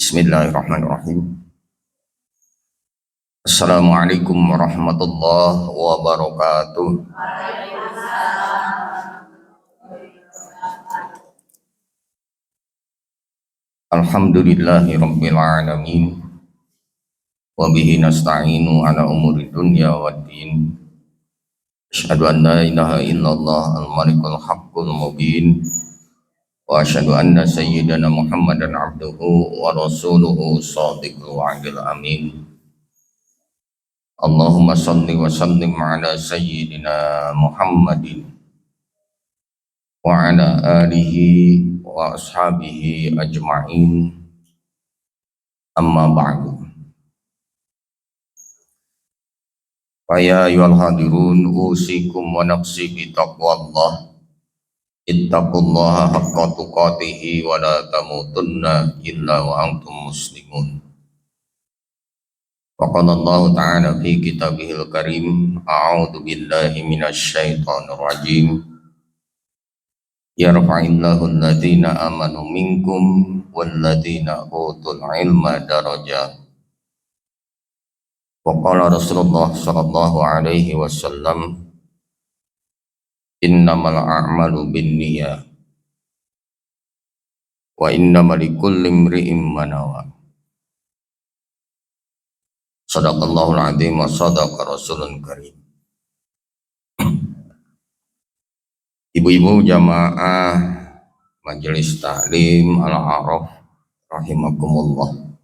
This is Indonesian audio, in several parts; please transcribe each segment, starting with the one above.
Bismillahirrahmanirrahim. Assalamualaikum warahmatullahi wabarakatuh. Alhamdulillahi rabbil alamin. Wa bihi nasta'inu ala umuri dunya waddin. Asyhadu an la ilaha illallah al-malikul haqqul mubin. Wa asyhadu anna sayyidana Muhammadan abduhu wa rasuluhu shadiqul wa'dil amin. Allahumma salli wa sallim ala sayyidina Muhammadin wa ala alihi wa ashabihi ajma'in, amma ba'du. Faya ayyuhal hadirun usikum wa nafsi bitaqwallah, ittaqullaha haqqa tuqatihi wa la tamutunna illa wa antum muslimun. Faqala Allah ta'ala fi kitabihil karim, a'udzu billahi minasy syaithanir rajim. Yarfa'illahu alladhina amanu minkum walladhina utul ilma darajat. Wa qala Rasulullah sallallahu alaihi wasallam, innamal a'malu binniyat wa innamal likulli imri'in ma nawa. Shadaqallahul adzim wa shadaqa rasulun karim. Ibu-ibu jamaah Majelis Taklim Al-A'raf rahimakumullah.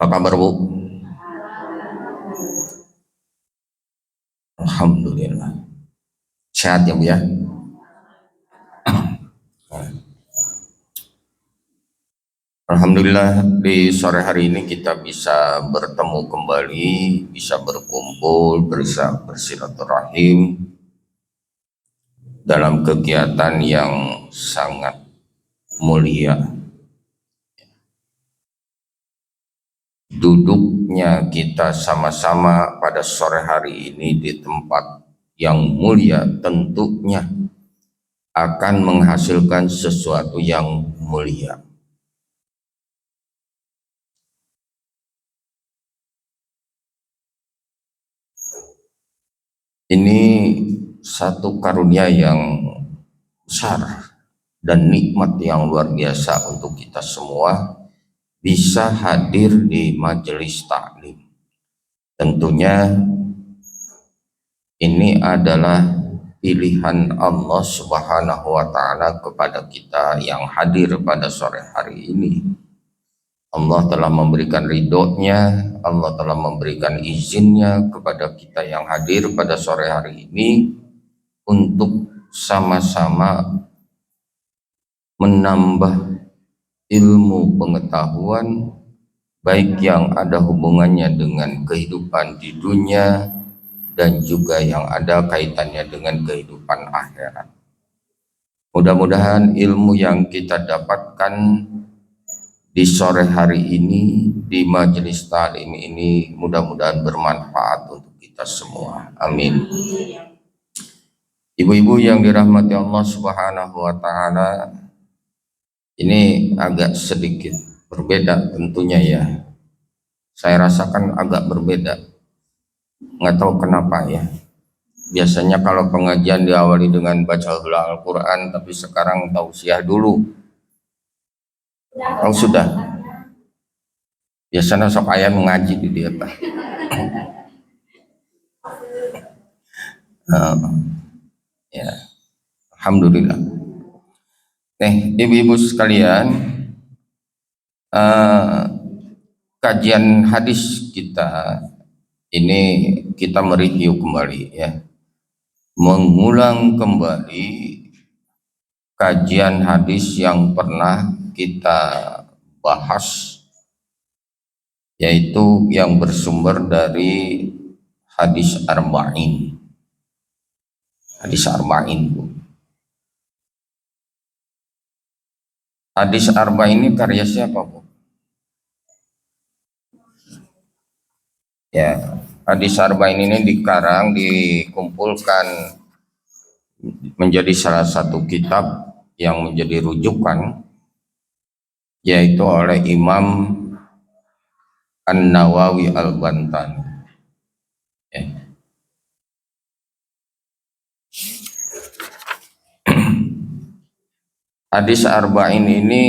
Apa kabar, Bu? Alhamdulillah. Sehat ya, Bu ya? Alhamdulillah, di sore hari ini kita bisa bertemu kembali, bisa berkumpul, bisa bersilaturahim dalam kegiatan yang sangat mulia. Duduknya kita sama-sama pada sore hari ini di tempat yang mulia tentunya akan menghasilkan sesuatu yang mulia. Ini satu karunia yang besar dan nikmat yang luar biasa untuk kita semua bisa hadir di majelis taklim. Tentunya ini adalah pilihan Allah Subhanahu wa ta'ala kepada kita yang hadir pada sore hari ini. Allah telah memberikan ridhonya, Allah telah memberikan izinnya kepada kita yang hadir pada sore hari ini untuk sama-sama menambah ilmu pengetahuan, baik yang ada hubungannya dengan kehidupan di dunia dan juga yang ada kaitannya dengan kehidupan akhirat. Mudah-mudahan ilmu yang kita dapatkan di sore hari ini di majelis taklim ini mudah-mudahan bermanfaat untuk kita semua. Amin. Ibu-ibu yang dirahmati Allah Subhanahu wa ta'ala, ini agak sedikit berbeda tentunya ya. Saya rasakan agak berbeda. Nggak tahu kenapa ya. Biasanya kalau pengajian diawali dengan baca Al-Quran, tapi sekarang tausiah dulu. Oh sudah. Biasanya sok ayah mengaji di dia Pak. Ya, alhamdulillah. Ibu-ibu sekalian, kajian hadis kita ini kita mereview kembali ya, mengulang kembali kajian hadis yang pernah kita bahas, yaitu yang bersumber dari hadis arba'in. Hadis arba'in, Bu. Hadis arba'in ini karya siapa, Bu? Ya, hadis arba'in ini dikarang, dikumpulkan menjadi salah satu kitab yang menjadi rujukan yaitu oleh Imam An-Nawawi Al-Bantani. Ya. Hadis arba'in ini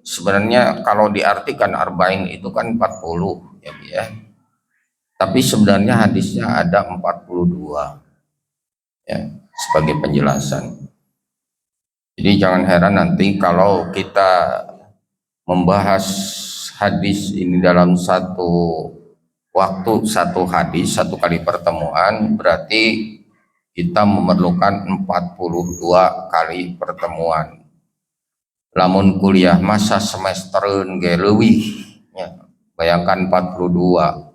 sebenarnya kalau diartikan arba'in itu kan 40 ya, ya. Tapi sebenarnya hadisnya ada 42 ya, sebagai penjelasan. Jadi jangan heran nanti kalau kita membahas hadis ini dalam satu waktu, satu hadis, satu kali pertemuan, berarti kita memerlukan 42 kali pertemuan. Lamun kuliah masa semestereun ge leuwih ya. Bayangkan 42.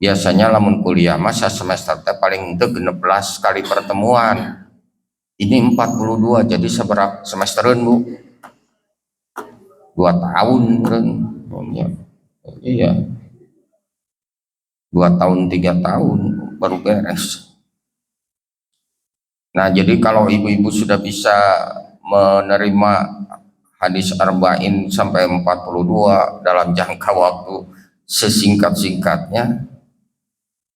Biasanya lamun kuliah masa semester teh paling teu 16 kali pertemuan. Ini 42, jadi seberapa semestereun Bu? 2 tahun kan? Ya. Iya. 2 tahun 3 tahun baru beres. Nah, jadi kalau ibu-ibu sudah bisa menerima hadis arba'in sampai 42 dalam jangka waktu sesingkat-singkatnya,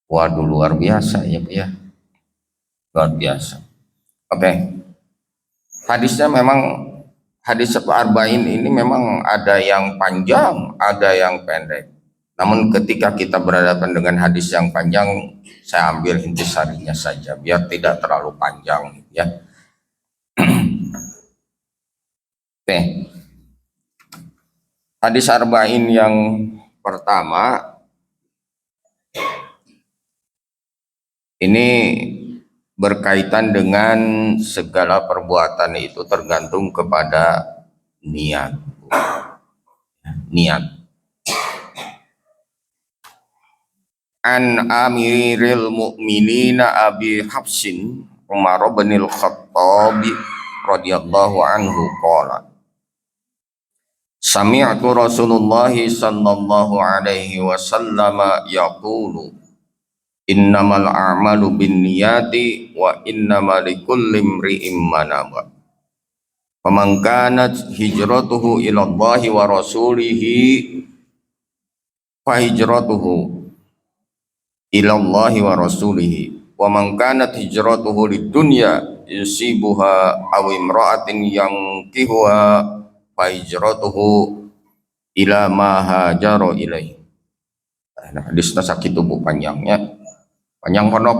waduh luar biasa ya Bu ya. Luar biasa. Oke. Hadisnya memang hadis arba'in ini memang ada yang panjang, ada yang pendek. Namun ketika kita berhadapan dengan hadis yang panjang, saya ambil intisarinya saja biar tidak terlalu panjang ya. Oke. Hadis arba'in yang pertama ini berkaitan dengan segala perbuatan itu tergantung kepada niat. Niat. An Amiril Mu'minina Abi Hafsin Umar bin Al-Khattab radhiyallahu anhu qala Sami'tu Rasulullah sallallahu alaihi wasallam yaqulu innamal a'malu binniyati wa innamal likulli imri'in ma nawa. Faman kanat hijratuhu ila Allah wa rasulihi fa hijratuhu ila Allah wa rasulihi wa man kanat hijratuhu lidunya yusibuha aw imra'atin yankihuha fa hijratuhu ila ma hajara ilaihi. Nah, hadisnya sakitu Bu panjangnya. Panjang pondok.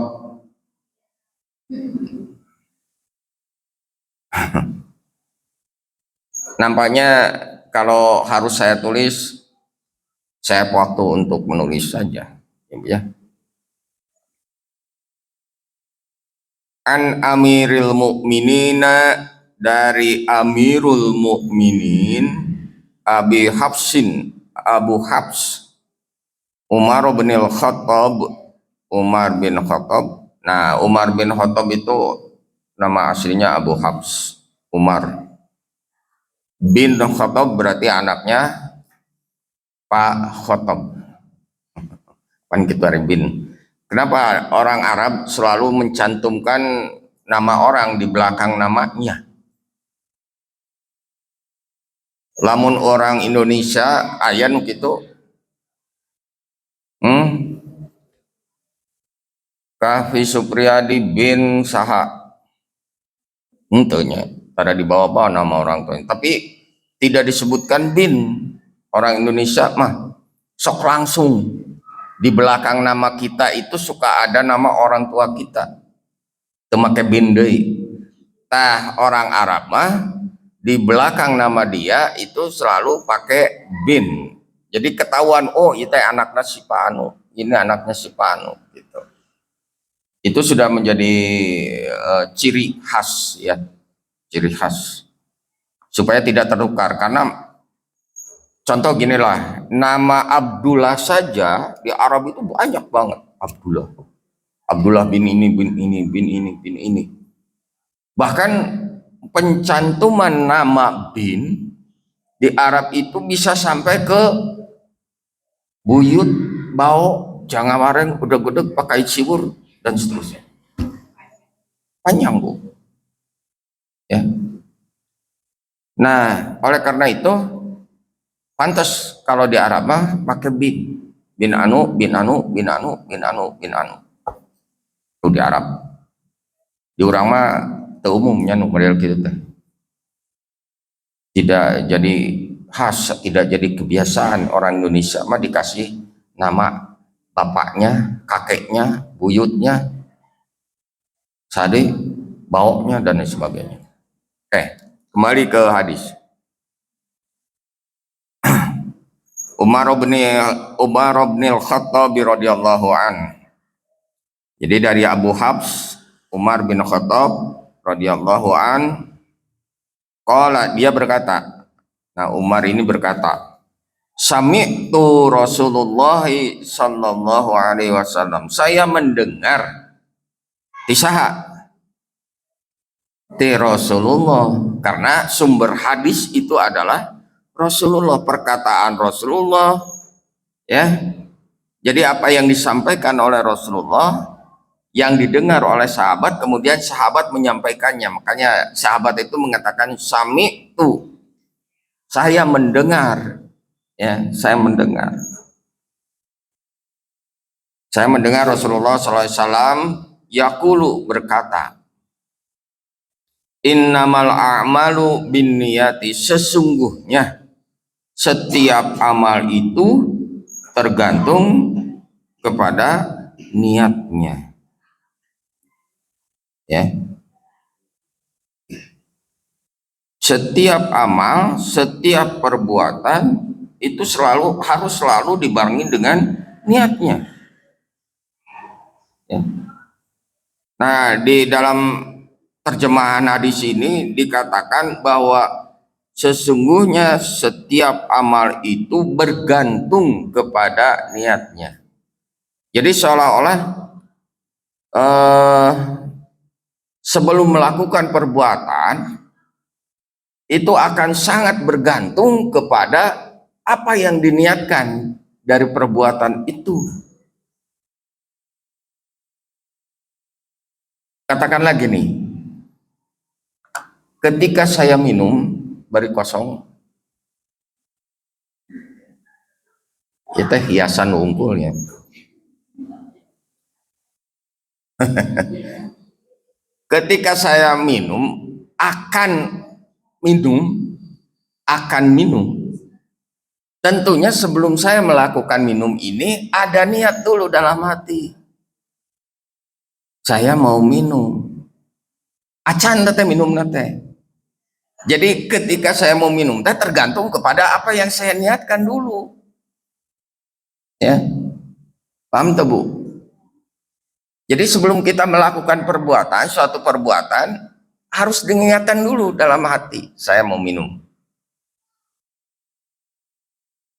Nampaknya kalau harus saya tulis, saya waktu untuk menulis saja, ya. An Amiril Mu'minina, dari Amirul Mu'minin Abi Hafsin, Abu Hafs Umar bin Al-Khattab, Umar bin Khattab. Nah, Umar bin Khattab itu nama aslinya Abu Hafs. Umar bin Khattab berarti anaknya Pak Khattab. Kan gitu bin. Kenapa orang Arab selalu mencantumkan nama orang di belakang namanya? Lamun orang Indonesia aya nu kitu. Kahfi Supriyadi bin saha. Tentunya pada di bawah-bawah nama orang tua. Tapi tidak disebutkan bin. Orang Indonesia mah sok langsung di belakang nama kita itu suka ada nama orang tua kita. Teu make bin deui. Tah orang Arab mah di belakang nama dia itu selalu pakai bin. Jadi ketahuan, oh itu anaknya si Panu, ini anaknya si Panu gitu. Itu sudah menjadi ciri khas ya, ciri khas supaya tidak tertukar. Karena contoh ginilah, nama Abdullah saja di Arab itu banyak banget. Abdullah bin ini, bin ini, bin ini, bin ini. Bahkan pencantuman nama bin di Arab itu bisa sampai ke buyut, bau, jangan mareng, udeg-udeg, pakai ciwur dan seterusnya. Panjang Bu. Ya. Nah, oleh karena itu Pantas kalau di Arab mah pakai bin anu, bin anu, bin anu, bin anu, bin anu. Itu di Arab. Di urang mah teu umumnya nu model kitu teh. Tidak jadi khas, tidak jadi kebiasaan orang Indonesia mah dikasih nama bapaknya, kakeknya, buyutnya, sade, baoknya dan lain sebagainya. Kembali ke hadis. Umar bin Al-Khattab radhiyallahu an. Jadi dari Abu Habs Umar bin Khattab radhiyallahu an, qala, dia berkata. Nah, Umar ini berkata, sami'tu Rasulullah sallallahu alaihi wasallam. Saya mendengar tisaha ti Rasulullah, karena sumber hadis itu adalah Rasulullah, perkataan Rasulullah, ya. Jadi apa yang disampaikan oleh Rasulullah yang didengar oleh sahabat, kemudian sahabat menyampaikannya. Makanya sahabat itu mengatakan sami'tu, saya mendengar, ya, saya mendengar Rasulullah SAW yaqulu, berkata, innamal a'malu binniyati, sesungguhnya setiap amal itu tergantung kepada niatnya, ya. Setiap amal, setiap perbuatan itu harus selalu dibarengi dengan niatnya, ya. Nah, di dalam terjemahan hadis ini dikatakan bahwa sesungguhnya setiap amal itu bergantung kepada niatnya. Jadi seolah-olah sebelum melakukan perbuatan itu akan sangat bergantung kepada apa yang diniatkan dari perbuatan itu. Katakan lagi nih, ketika saya minum bari kosong, itu hiasan unggulnya. Ketika saya akan minum, tentunya sebelum saya melakukan minum ini ada niat dulu dalam hati. Saya mau minum, acan teh minum nate. Jadi ketika saya mau minum teh tergantung kepada apa yang saya niatkan dulu, ya, paham tuh Bu? Jadi sebelum kita melakukan suatu perbuatan harus diniatkan dulu dalam hati, saya mau minum.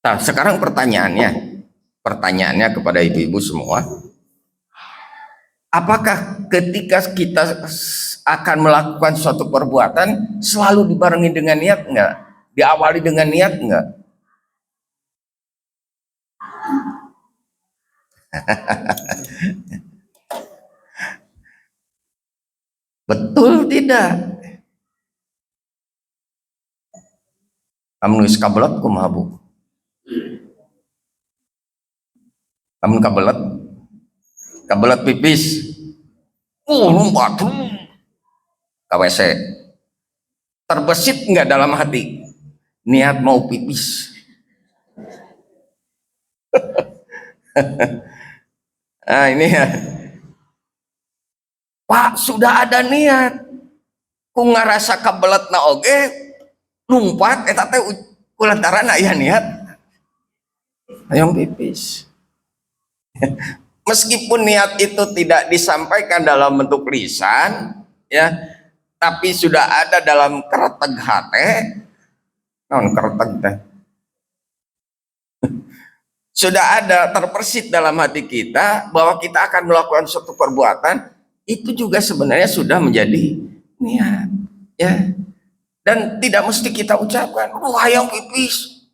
Nah, sekarang pertanyaannya kepada ibu-ibu semua, apakah ketika kita akan melakukan suatu perbuatan selalu dibarengi dengan niat enggak? Diawali dengan niat enggak? Betul tidak? Kamu nulis kabelat kumaha Bu? Kamu kabelat pipis, lompat ke WC, terbesit nggak dalam hati niat mau pipis? Nah ini ya, Pak, sudah ada niat, ku ngarasa kabelat na oge lumpat, eta teh kulantaran aya niat hayang pipis. Meskipun niat itu tidak disampaikan dalam bentuk lisan, ya, tapi sudah ada dalam kereteg hate, non kereteg teh. Sudah ada terpersit dalam hati kita bahwa kita akan melakukan suatu perbuatan, itu juga sebenarnya sudah menjadi niat, ya. Dan tidak mesti kita ucapkan, hayang pipis,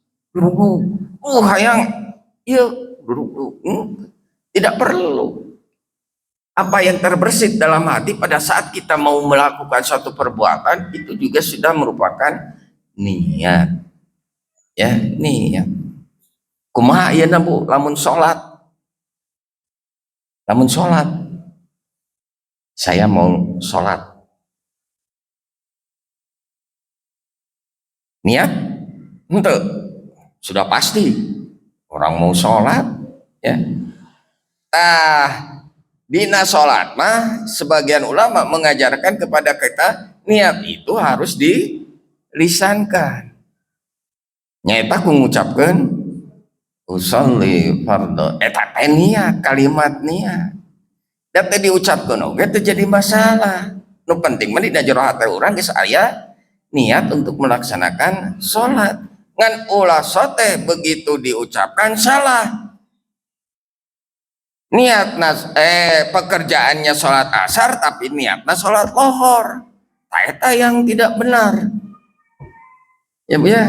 hayang, iya, tidak perlu. Apa yang terbersit dalam hati pada saat kita mau melakukan suatu perbuatan itu juga sudah merupakan niat, Ya, niat. Kumaha ieu Bu, lamun sholat. Lamun sholat. Saya mau sholat. Niat? Henteu. Sudah pasti orang mau sholat, ya. Dina sholat mah sebagian ulama mengajarkan kepada kita niat itu harus dilisankan. Nyaeta ku ngucapkeun usolli fardhu eta teh niat, kalimat niat. Da teh diucapkeun oge teh jadi masalah. Nu penting mah dina jero hate urang geus aya niat untuk melaksanakan sholat. Ngan ulah sote begitu diucapkan salah. Niatna pekerjaannya sholat asar tapi niatnya sholat lohor. Eta yang tidak benar. Ya Bu ya.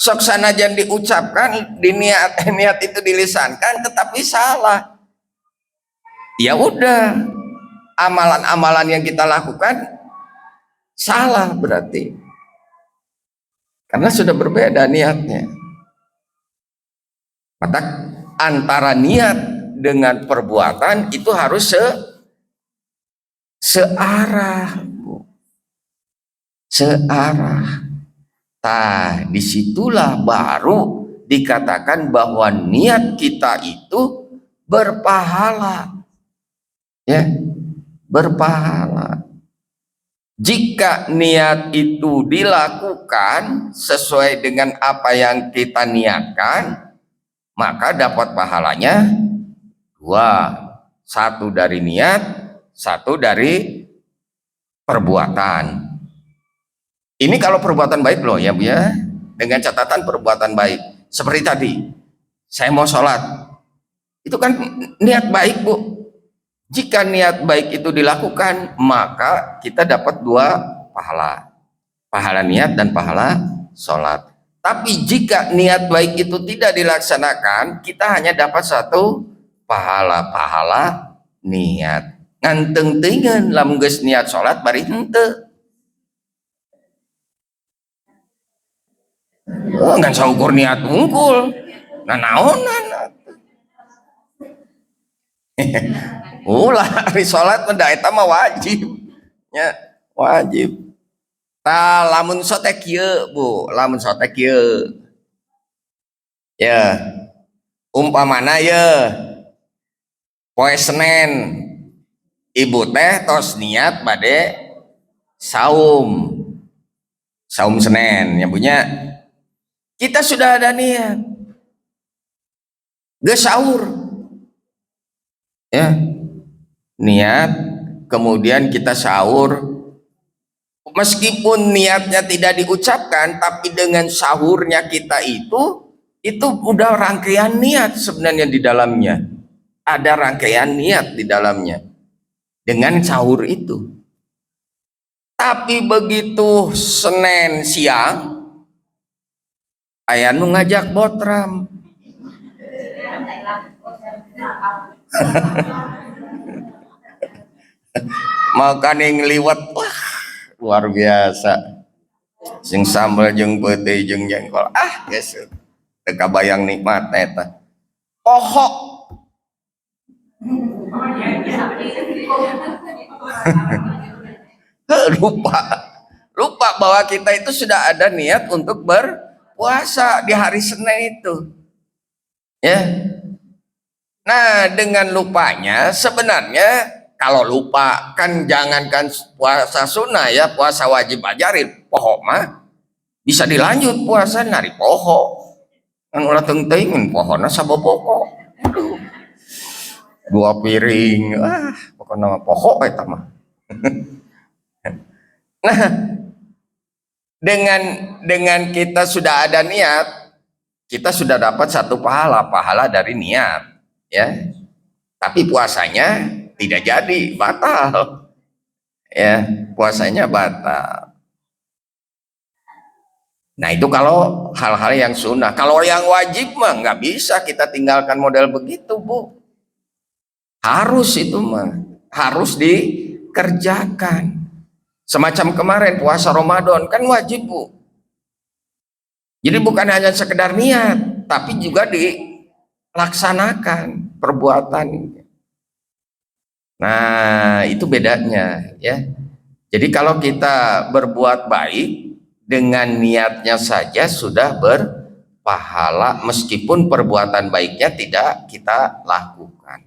Sok sanajan diucapkan niat itu dilisankan tetapi salah. Ya udah. Amalan-amalan yang kita lakukan salah berarti. Karena sudah berbeda niatnya. Maka antara niat dengan perbuatan itu harus searah, Bu. Searah. Disitulah baru dikatakan bahwa niat kita itu berpahala. Ya, berpahala. Jika niat itu dilakukan sesuai dengan apa yang kita niatkan, maka dapat pahalanya dua, satu dari niat, satu dari perbuatan. Ini kalau perbuatan baik loh ya Bu ya, dengan catatan perbuatan baik. Seperti tadi, saya mau sholat, itu kan niat baik Bu. Jika niat baik itu dilakukan, maka kita dapat dua pahala. Pahala niat dan pahala sholat. Tapi jika niat baik itu tidak dilaksanakan, kita hanya dapat satu pahala niat. Nganteng dengan lamun geus niat sholat bari henteu. Oh, ngan saukur niat unggul. Nah naonan. Ulah hari sholat mah eta mah wajib. Ya, wajib. Lamun sotek kieu Bu, lamun sotek kieu. Ya. Umpamana ya poe Senen ibu teh tos niat bade saum Senen ya punya kita sudah ada niat geus sahur ya niat kemudian kita sahur meskipun niatnya tidak diucapkan tapi dengan sahurnya kita itu udah rangkaian niat sebenarnya di dalamnya. Ada rangkaian niat di dalamnya dengan sahur itu. Tapi begitu Senin siang aya nu ngajak botram. Makan yang liwat wah luar biasa. Sing sambal jeung peuting jeung jengkol. Geus teu kabayang nikmat eta. Pohok lupa bahwa kita itu sudah ada niat untuk berpuasa di hari Senin itu ya. Nah dengan lupanya sebenarnya kalau lupa kan jangankan puasa sunnah ya, puasa wajib ajarin pohok mah bisa dilanjut puasa nari pohok kan ulah teuing pohona saboboko dua piring pokoknya pohok eta mah. Nah dengan kita sudah ada niat kita sudah dapat satu pahala dari niat ya, tapi puasanya tidak jadi, batal ya, puasanya batal. Nah itu kalau hal-hal yang sunnah. Kalau yang wajib mah nggak bisa kita tinggalkan model begitu Bu, harus itu mah harus dikerjakan. Semacam kemarin puasa Ramadan kan wajib Bu, Jadi bukan hanya sekedar niat, tapi juga dilaksanakan perbuatan. Nah, itu bedanya ya. Jadi kalau kita berbuat baik dengan niatnya saja sudah berpahala meskipun perbuatan baiknya tidak kita lakukan.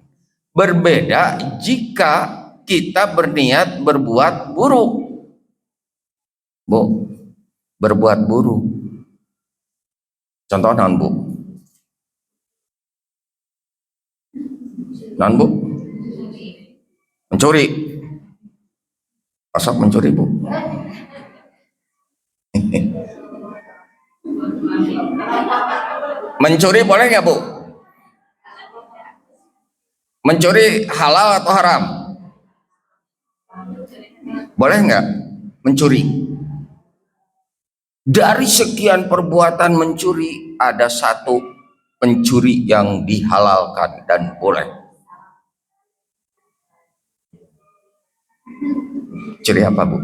Berbeda jika kita berniat berbuat buruk. Bu, berbuat buruk. Contoh non Bu? Non Bu? Mencuri. Pasok mencuri Bu. Mencuri boleh nggak Bu? Mencuri halal atau haram? Boleh nggak mencuri? Dari sekian perbuatan mencuri ada satu pencuri yang dihalalkan dan boleh. Curi apa Bu?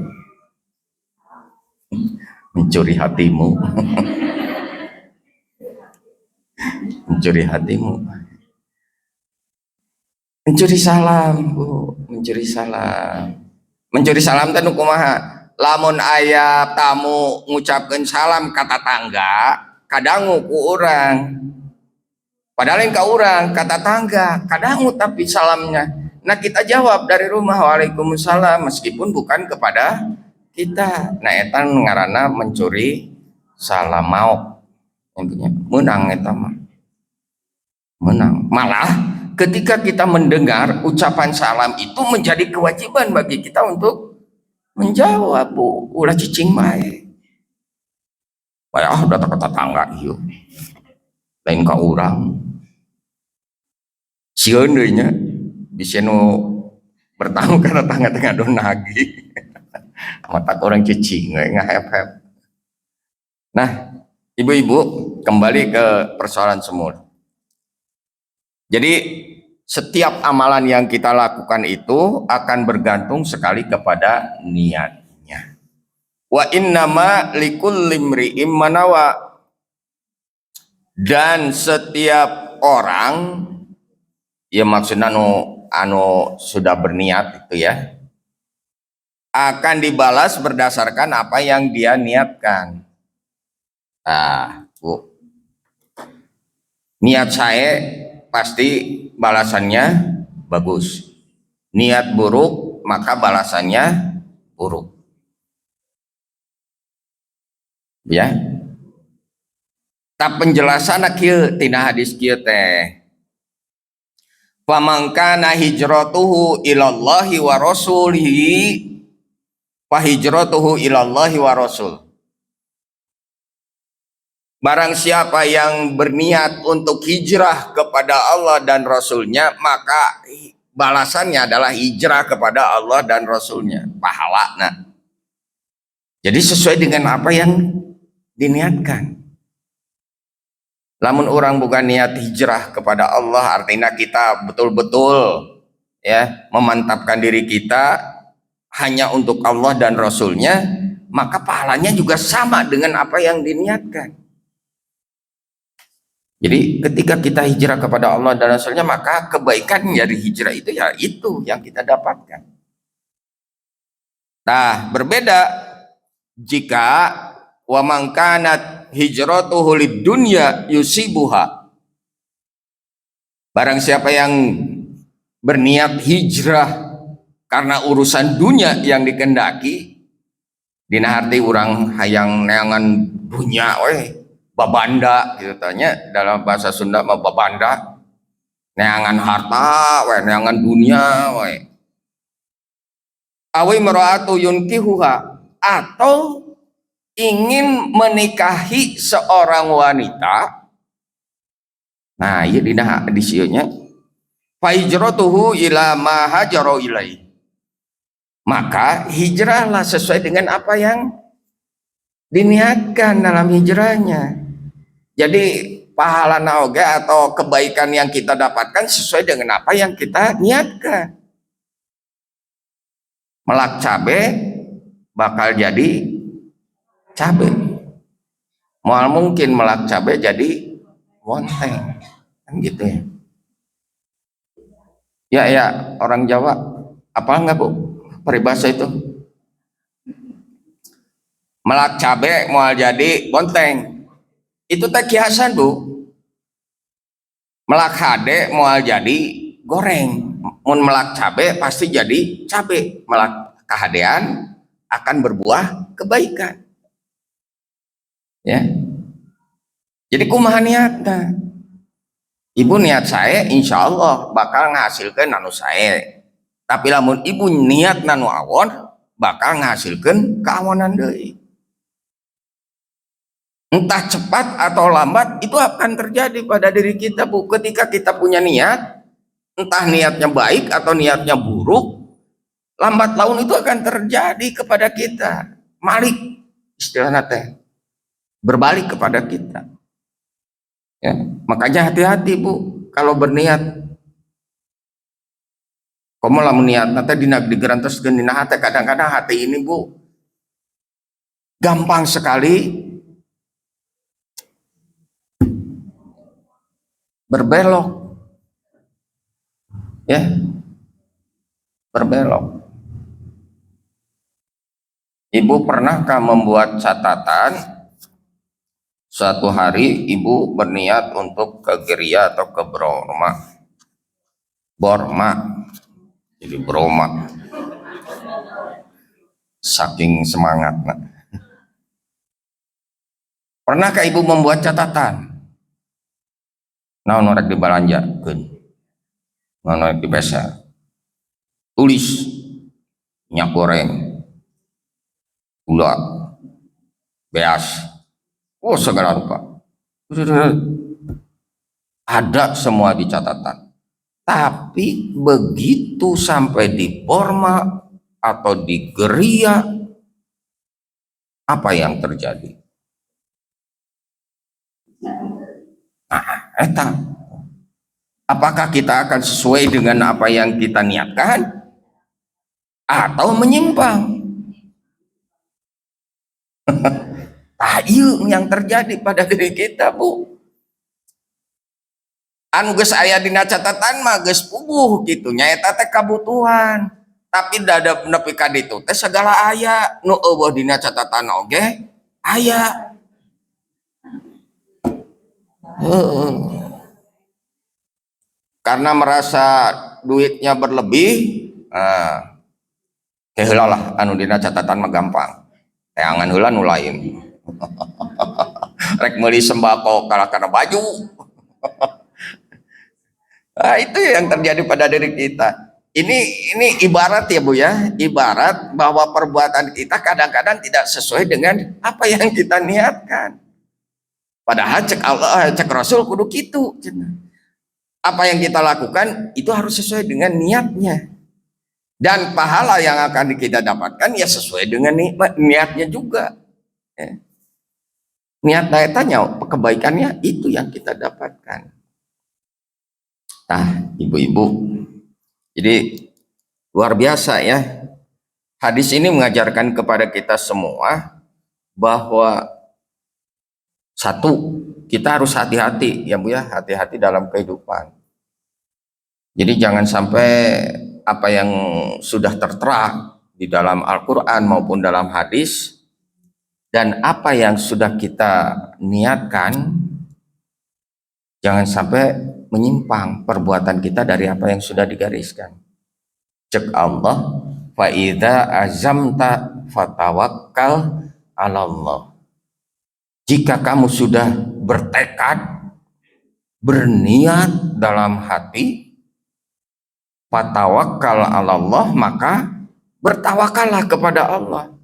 Mencuri hatimu. Mencuri hatimu. Mencuri salam Bu, mencuri salam. Mencuri salam teh kumaha? Lamun aya tamu ngucapkeun salam kata tangga, kadangu ku urang. Padahal yang ka urang, kata tangga, kadangu tapi salamnya. Nah kita jawab dari rumah Waalaikumsalam meskipun bukan kepada kita. Nah eta ngaranna mencuri salam mau. Intinya menang eta mah. Menang. Malah ketika kita mendengar ucapan salam itu menjadi kewajiban bagi kita untuk menjawab Bu, ulah cicing mae. Wah, udah kata tangga ieu. Lain ka urang. Sieun deui nya bisa nu bertamu karena tangga tengah don nagih. Mata orang cicing we ngahep-hep. Nah, ibu-ibu kembali ke persoalan semula. Jadi setiap amalan yang kita lakukan itu akan bergantung sekali kepada niatnya. Wa innama likulli imri'im manawa. Dan setiap orang, ya maksudnya anu sudah berniat itu ya, akan dibalas berdasarkan apa yang dia niatkan. Nah, Bu, niat saya pasti balasannya bagus. Niat buruk maka balasannya buruk. Ya. Tak penjelasan kieu tina hadis kieu teh. Pamangkana hijratuhu ilallahi wa rasulihi fa hijratuhu ilallahi wa rasul. Barang siapa yang berniat untuk hijrah kepada Allah dan Rasulnya, maka balasannya adalah hijrah kepada Allah dan Rasulnya, pahala. Nah, jadi sesuai dengan apa yang diniatkan. Lamun orang bukan niat hijrah kepada Allah, artinya kita betul-betul ya memantapkan diri kita hanya untuk Allah dan Rasulnya, maka pahalanya juga sama dengan apa yang diniatkan. Jadi ketika kita hijrah kepada Allah dan Rasulnya, maka kebaikan dari hijrah itu ya itu yang kita dapatkan. Nah, berbeda jika wa man kanat hijratuhu lid dunya yusibuha. Barang siapa yang berniat hijrah karena urusan dunia yang dikendaki, dina arti urang hayang neangan dunya we, babanda gitu tanya dalam bahasa Sunda mah babanda, neangan harta we, neangan dunia we. Awi mar'atu yunkihuha, atau ingin menikahi seorang wanita. Nah, ieu dina hadisnya fa hijratuhu ila ma hajara ilai. Maka hijrahlah sesuai dengan apa yang diniatkan dalam hijrahnya. Jadi pahala naoge atau kebaikan yang kita dapatkan sesuai dengan apa yang kita niatkan. Melak cabe bakal jadi cabe. Moal mungkin melak cabe jadi wonteng kan gitu ya. Ya ya, orang Jawa apa enggak Bu peribahasa itu? Melak cabe moal jadi bonteng. Itu teh kiasan Bu. Melak hade moal jadi goreng. Mun melak cabe pasti jadi cabe. Melak kahadean akan berbuah kebaikan. Ya. Jadi kumaha niatna? Ibu niat saya insya Allah bakal menghasilkan nanu saya. Tapi lamun ibu niat nanu awon bakal menghasilkan keawonan deui. Entah cepat atau lambat itu akan terjadi pada diri kita Bu. Ketika kita punya niat, entah niatnya baik atau niatnya buruk, lambat laun itu akan terjadi kepada kita. Malik istilahnya teh berbalik kepada kita. Ya, makanya hati-hati Bu kalau berniat. Kamu lamun niat nanti digerantos dina hati, kadang-kadang hati ini Bu gampang sekali berbelok, ya berbelok. Ibu pernahkah membuat catatan suatu hari ibu berniat untuk ke geria atau ke Borma, jadi Broma, saking semangatnya. Pernahkah ibu membuat catatan? Nah, norek dibalanjakeun, norek dibesa, tulis minyak goreng, gula, beas, oh segala rupa. Ada semua di catatan. Tapi begitu sampai di Borma atau di geria, apa yang terjadi? Nah, eta. Apakah kita akan sesuai dengan apa yang kita niatkan atau menyimpang? Nah, iya yang terjadi pada diri kita Bu. Anu geus aya dina catatan mah geus puguh gitu, nyaeta teh kabutuhan. Tapi dada nepi ka ditu teh segala aya nu eueuh dina catatan oge aya. Karena merasa duitnya berlebih, heula lah anu dina catatan mah gampang. Teangan heula nu lain. Rek meuli sembako kalah kana baju. Nah, itu yang terjadi pada diri kita. Ini ibarat ya Bu ya, ibarat bahwa perbuatan kita kadang-kadang tidak sesuai dengan apa yang kita niatkan. Padahal cek Allah, cek Rasul kudu kitu. Apa yang kita lakukan itu harus sesuai dengan niatnya. Dan pahala yang akan kita dapatkan ya sesuai dengan niatnya juga. Ya. Niat tanya kebaikannya itu yang kita dapatkan. Nah, ibu-ibu, jadi luar biasa ya. Hadis ini mengajarkan kepada kita semua bahwa satu, kita harus hati-hati ya Bu ya, hati-hati dalam kehidupan. Jadi jangan sampai apa yang sudah tertera di dalam Al-Quran maupun dalam hadis dan apa yang sudah kita niatkan, jangan sampai menyimpang perbuatan kita dari apa yang sudah digariskan. Cek Allah, fa idza azamta fatawakkal 'alallah. Jika kamu sudah bertekad, berniat dalam hati, fatawakkal 'alallah, maka bertawakallah kepada Allah.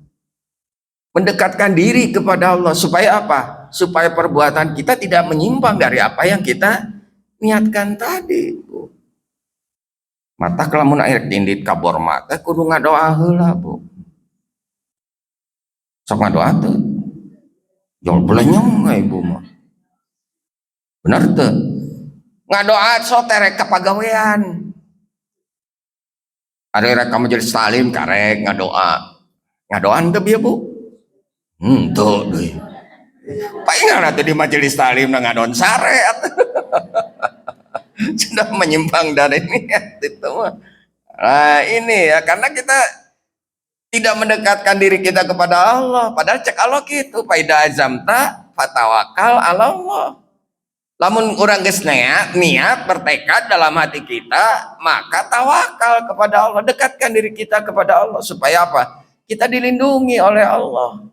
Mendekatkan diri kepada Allah supaya apa? Supaya perbuatan kita tidak menyimpang dari apa yang kita niatkan tadi. Mata kelamun air dindit kabor mata kudu ngadoa heula Bu. Sok ngadoa teu. Jol belenyong ibu mah. Bener teu? Ngadoa sok terek kapagawean. Ari rek ka majelis salim karek ngadoa. Ngadoan teu bieu Bu? Teu deui. Paingan atuh di majelis talim ngadon syariat. Sudah menyimpang dari niat itu mah. Nah, ini ya karena kita tidak mendekatkan diri kita kepada Allah. Padahal cek Allah gitu. Faida azamta fatawakal ala Allah. Lamun orang geus niat bertekad dalam hati kita, maka tawakal kepada Allah, dekatkan diri kita kepada Allah supaya apa? Kita dilindungi oleh Allah.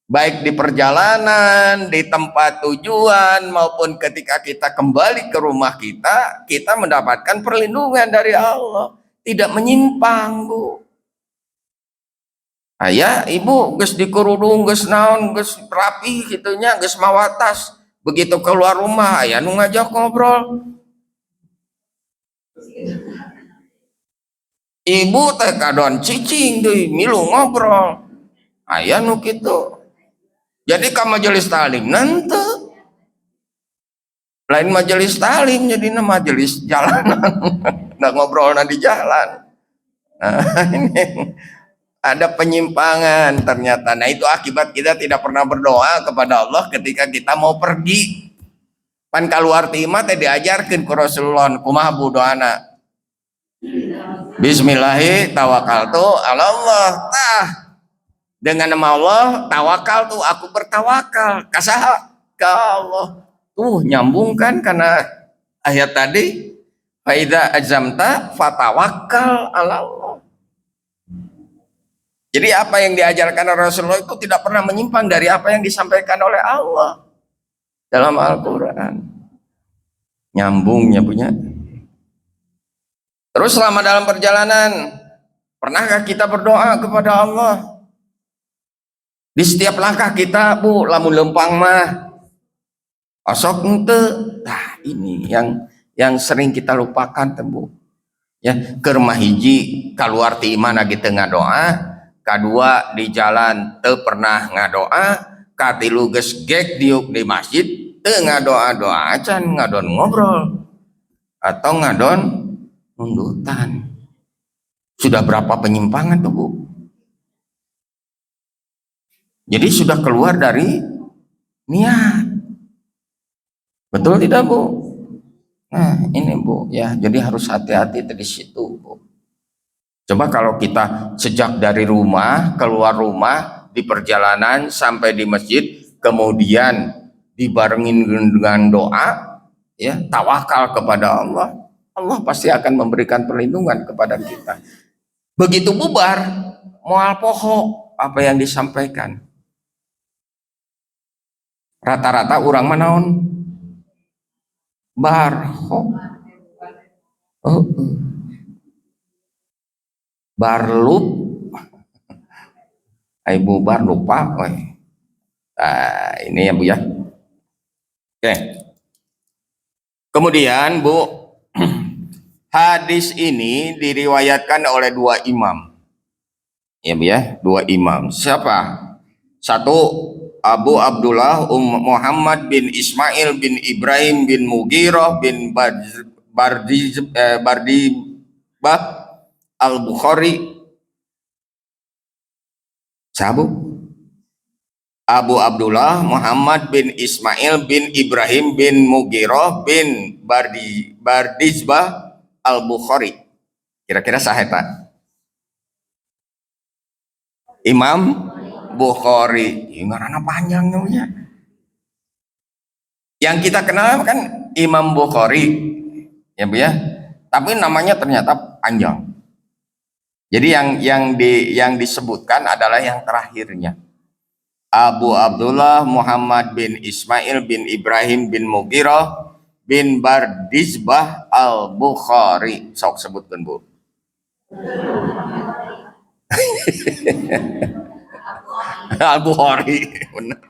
Baik di perjalanan, di tempat tujuan maupun ketika kita kembali ke rumah kita, kita mendapatkan perlindungan dari Allah, tidak menyimpang, Bu. Ayah, ibu geus dikurudung, geus naon, geus rapi gitunya, geus mawatas. Begitu keluar rumah, ayah nu ngajak ngobrol. Ibu teh kadon cicing deui, milu ngobrol. Ayah nu kitu. Jadi ka majelis talim nanti. Lain majelis talim jadinya majelis jalanan. Nah, ngobrol di jalan. Nah, ini ada penyimpangan ternyata. Nah, itu akibat kita tidak pernah berdoa kepada Allah ketika kita mau pergi. Pan kaluar timah teh diajarkeun ku Rasulullah kumaha bu doana. Bismillahi tawakkaltu ala Allah. Tah. Dengan nama Allah tawakal tuh aku bertawakal. Kasaha ka Allah. Tuh nyambung kan karena ayat tadi faida azamta fatawakkal ala Allah. Jadi apa yang diajarkan Rasulullah itu tidak pernah menyimpang dari apa yang disampaikan oleh Allah dalam Al-Quran. Nyambungnya punya. Terus selama dalam perjalanan, pernahkah kita berdoa kepada Allah? Di setiap langkah kita, Bu, lamun lempang mah, osok ente. Nah, ini yang sering kita lupakan, Bu. Ya, keur mah hiji kaluar ti imana gitu ngadoa, kadua di jalan teu pernah ngadoa, katilu geus gek diuk di masjid teu ngadoa-doa acan ngadon ngobrol atau ngadon nundutan. Sudah berapa penyimpangan tuh, Bu? Jadi sudah keluar dari niat. Betul tidak, Bu? Nah, ini, Bu, ya. Jadi harus hati-hati dari situ, Bu. Coba kalau kita sejak dari rumah, keluar rumah, di perjalanan sampai di masjid, kemudian dibarengin dengan doa, ya, tawakal kepada Allah, Allah pasti akan memberikan perlindungan kepada kita. Begitu bubar, moal poho apa yang disampaikan. Rata-rata orang manaon barho, barlup, ibu bar lupa, nah, ini ya Bu ya. Oke. Kemudian Bu, hadis ini diriwayatkan oleh dua imam. Ya Bu ya, dua imam. Siapa? Satu Abu Abdullah Muhammad bin Ismail bin Ibrahim bin Mughirah bin Bardibah Al-Bukhari. Sabu Abu Abdullah Muhammad bin Ismail bin Ibrahim bin Mughirah bin Bardizbah Al-Bukhari. Kira-kira sah eta? Imam Bukhari. Ngaranna panjang ya. Yang kita kenal kan Imam Bukhari, ya Bu ya. Tapi namanya ternyata panjang. Jadi yang disebutkan adalah yang terakhirnya. Abu Abdullah Muhammad bin Ismail bin Ibrahim bin Mughirah bin Bardizbah Al-Bukhari. Sok sebutkan, Bu. Al-Bukhari. Benar.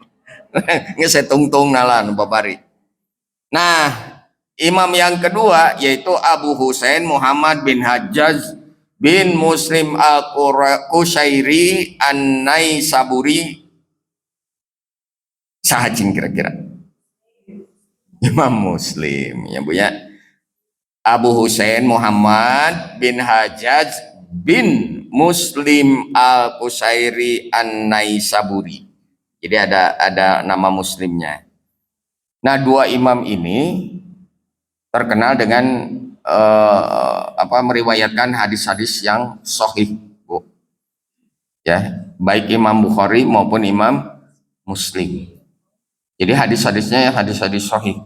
Nggak saya tungtung nalan babari. Nah, imam yang kedua yaitu Abu Husain Muhammad bin Hajjaj bin Muslim Al-Qushairi An-Naisaburi. Sahajin kira-kira. Imam Muslim, ya Bu ya. Abu Husain Muhammad bin Hajjaj bin Muslim Al-Qushairi An-Naisaburi. Jadi ada nama muslimnya. Nah, dua imam ini terkenal dengan meriwayatkan hadis-hadis yang sahih, Bu. Ya, baik Imam Bukhari maupun Imam Muslim. Jadi hadis-hadisnya hadis-hadis sahih.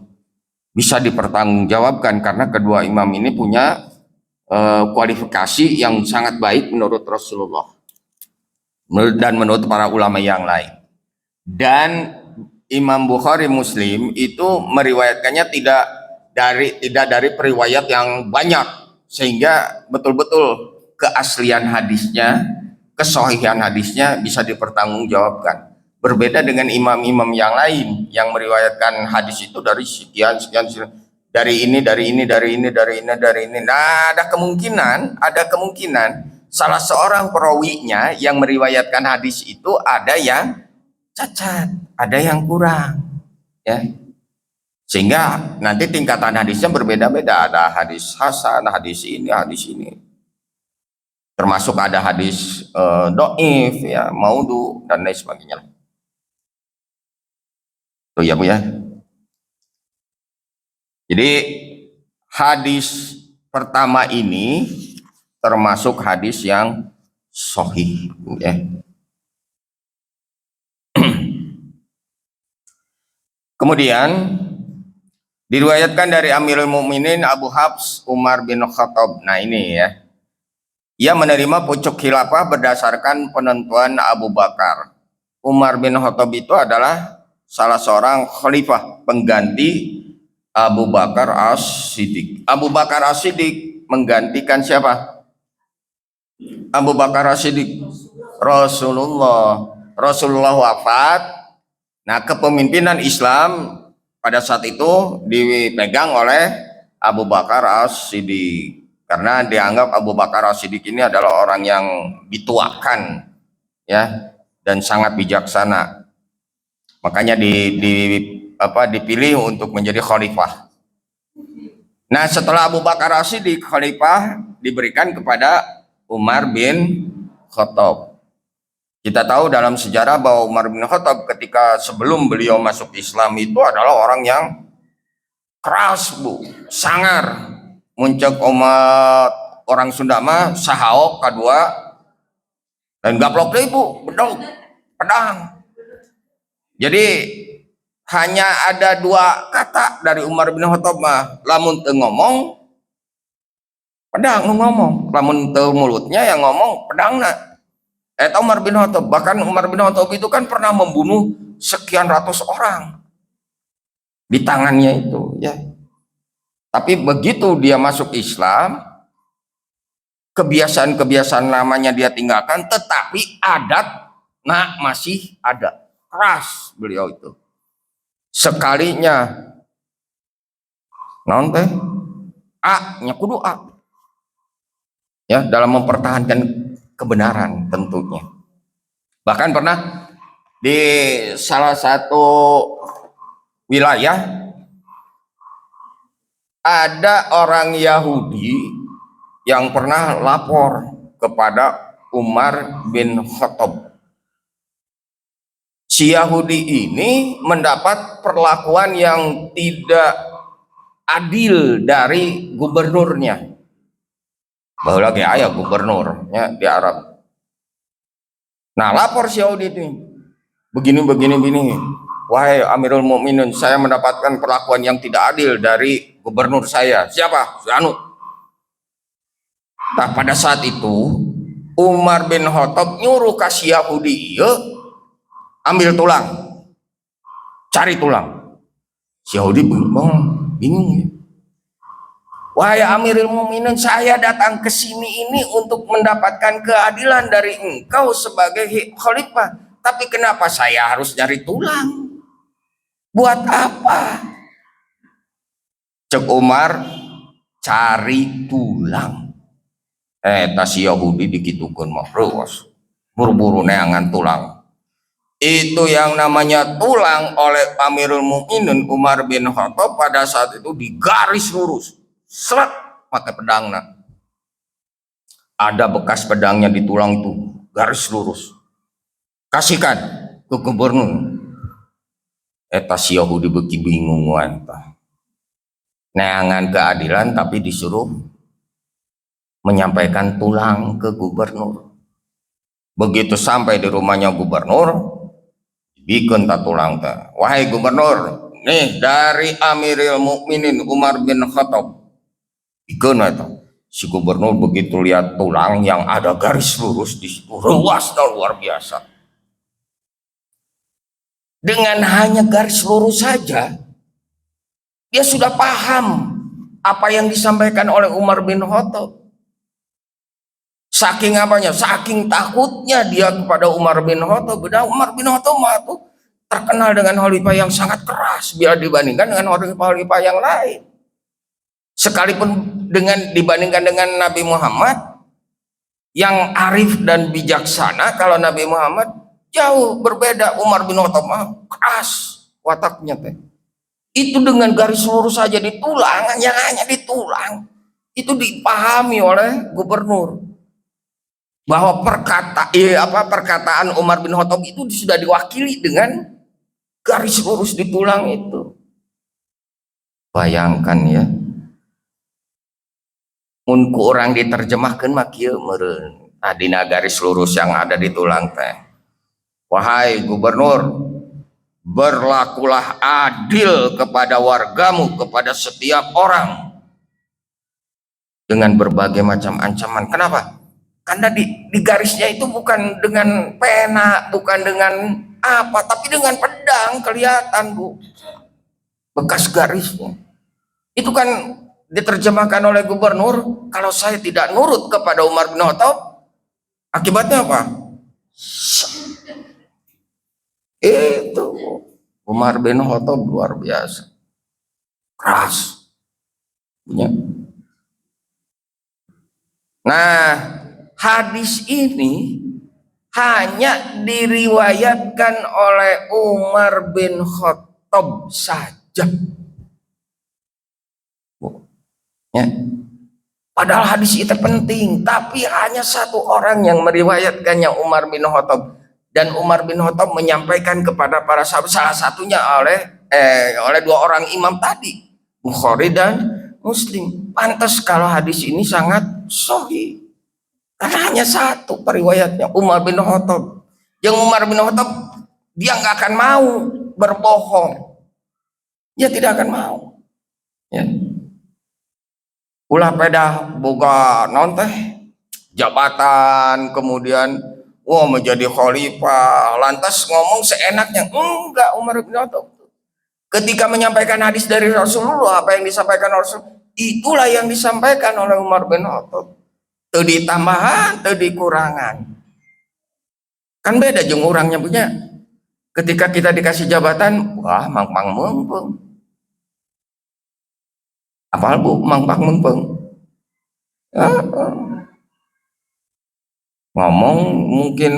Bisa dipertanggungjawabkan karena kedua imam ini punya kualifikasi yang sangat baik menurut Rasulullah dan menurut para ulama yang lain. Dan Imam Bukhari Muslim itu meriwayatkannya tidak dari periwayat yang banyak, sehingga betul-betul keaslian hadisnya, kesahihan hadisnya bisa dipertanggungjawabkan. Berbeda dengan imam-imam yang lain yang meriwayatkan hadis itu dari sekian dari ini. Nah, ada kemungkinan salah seorang perawinya yang meriwayatkan hadis itu ada yang cacat, ada yang kurang, ya. Sehingga nanti tingkatan hadisnya berbeda-beda, ada hadis hasan, hadis ini. Termasuk ada hadis dhaif, ya, maudhu dan lain sebagainya. Tuh ya, Bu ya. Jadi hadis pertama ini termasuk hadis yang sahih, ya. Kemudian diriwayatkan dari Amirul Mukminin Abu Hafs Umar bin Khattab. Nah, ini ya. Ia menerima pucuk khilafah berdasarkan penentuan Abu Bakar. Umar bin Khattab itu adalah salah seorang khalifah pengganti Abu Bakar As-Siddiq. Abu Bakar As-Siddiq menggantikan siapa? Abu Bakar As-Siddiq, Rasulullah wafat. Nah, kepemimpinan Islam pada saat itu dipegang oleh Abu Bakar As-Siddiq, karena dianggap Abu Bakar As-Siddiq ini adalah orang yang dituakan, ya, dan sangat bijaksana. Makanya dipilih untuk menjadi khalifah. Nah, setelah Abu Bakar As-Siddiq, khalifah diberikan kepada Umar bin Khattab. Kita tahu dalam sejarah bahwa Umar bin Khattab ketika sebelum beliau masuk Islam itu adalah orang yang keras, Bu, sangar, muncak umat orang Sunda mah sahaok kedua dan gaplok deh, Bu, bedog, pedang. Jadi hanya ada dua kata dari Umar bin Khattab mah, lamun teu ngomong pedang ngomong, lamun teu mulutnya yang ngomong pedangna. Umar bin Khattab, bahkan Umar bin Khattab itu kan pernah membunuh sekian ratus orang di tangannya itu, ya. Tapi begitu dia masuk Islam, kebiasaan-kebiasaan lamanya dia tinggalkan, tetapi adat masih ada. Keras beliau itu. Sekalinya naon teh? Nya kudu A. Ya, dalam mempertahankan kebenaran tentunya. Bahkan pernah di salah satu wilayah ada orang Yahudi yang pernah lapor kepada Umar bin Khattab. Si Yahudi ini mendapat perlakuan yang tidak adil dari gubernurnya. Bahwa lagi ayah gubernurnya di Arab. Nah, lapor si Yahudi itu, begini. Wahai Amirul Mukminin, saya mendapatkan perlakuan yang tidak adil dari gubernur saya. Siapa? Si Anu. Nah, pada saat itu Umar bin Khattab nyuruh ke si Yahudi, ambil tulang, cari tulang. Si Yahudi bingung ya. Wahai Amirul Mukminin, saya datang ke sini ini untuk mendapatkan keadilan dari engkau sebagai khalifah. Tapi kenapa saya harus cari tulang? Buat apa? Cek Umar, cari tulang. Si Yahudi dikitukeun mah terus. Buru-buru neangan tulang. Itu yang namanya tulang oleh Amirul Mukminin Umar bin Khattab pada saat itu digaris lurus, seret pakai pedangnya. Ada bekas pedangnya di tulang itu, garis lurus. Kasihkan ke gubernur. Eta si Yahudi beki bingung wantah. Neangan keadilan tapi disuruh menyampaikan tulang ke gubernur. Begitu sampai di rumahnya gubernur, bikin tulang teh. Wahai gubernur, nih dari Amirul Mukminin Umar bin Khattab. Bikin itu. Si gubernur begitu lihat tulang yang ada garis lurus di situ, luas dan luar biasa. Dengan hanya garis lurus saja, dia sudah paham apa yang disampaikan oleh Umar bin Khattab. Saking apanya? Saking takutnya dia kepada Umar bin Khattab. Beda Umar bin Khattab itu terkenal dengan khalifah yang sangat keras bila dibandingkan dengan khalifah yang lain. Sekalipun dibandingkan dengan Nabi Muhammad yang arif dan bijaksana, kalau Nabi Muhammad jauh berbeda. Umar bin Khattab keras wataknya teh. Itu dengan garis lurus saja di tulang, hanya di tulang, itu dipahami oleh gubernur bahwa perkataan Umar bin Khattab itu sudah diwakili dengan garis lurus di tulang itu. Bayangkan ya, mun ku orang diterjemahkan mah kieu meureun adina garis lurus yang ada di tulang teh. Wahai gubernur, berlakulah adil kepada wargamu, kepada setiap orang dengan berbagai macam ancaman. Kenapa? Karena di garisnya itu bukan dengan pena, bukan dengan apa, tapi dengan pedang. Kelihatan bu bekas garisnya. Itu kan diterjemahkan oleh gubernur, kalau saya tidak nurut kepada Umar bin Khattab, akibatnya apa? Itu Umar bin Khattab luar biasa keras punya. Nah, hadis ini hanya diriwayatkan oleh Umar bin Khattab saja ya. Padahal hadis itu penting, tapi hanya satu orang yang meriwayatkannya, Umar bin Khattab. Dan Umar bin Khattab menyampaikan kepada para sahabat, salah satunya oleh dua orang imam tadi, Bukhari dan Muslim. Pantas kalau hadis ini sangat sahih, karena hanya satu periwayatnya, Umar bin Khattab. Yang Umar bin Khattab dia nggak akan mau berbohong, dia tidak akan mau ya. Ulah pedah boga naon teh jabatan, kemudian menjadi khalifah, lantas ngomong seenaknya. Enggak, Umar bin Khattab ketika menyampaikan hadis dari Rasulullah, apa yang disampaikan Rasul, itulah yang disampaikan oleh Umar bin Khattab. Teu ditambahan, teu dikurangan. Kan beda jeung urangnya punya. Ketika kita dikasih jabatan, wah mangpang mumpung. Apal bu mangpang mumpung. Ngomong mungkin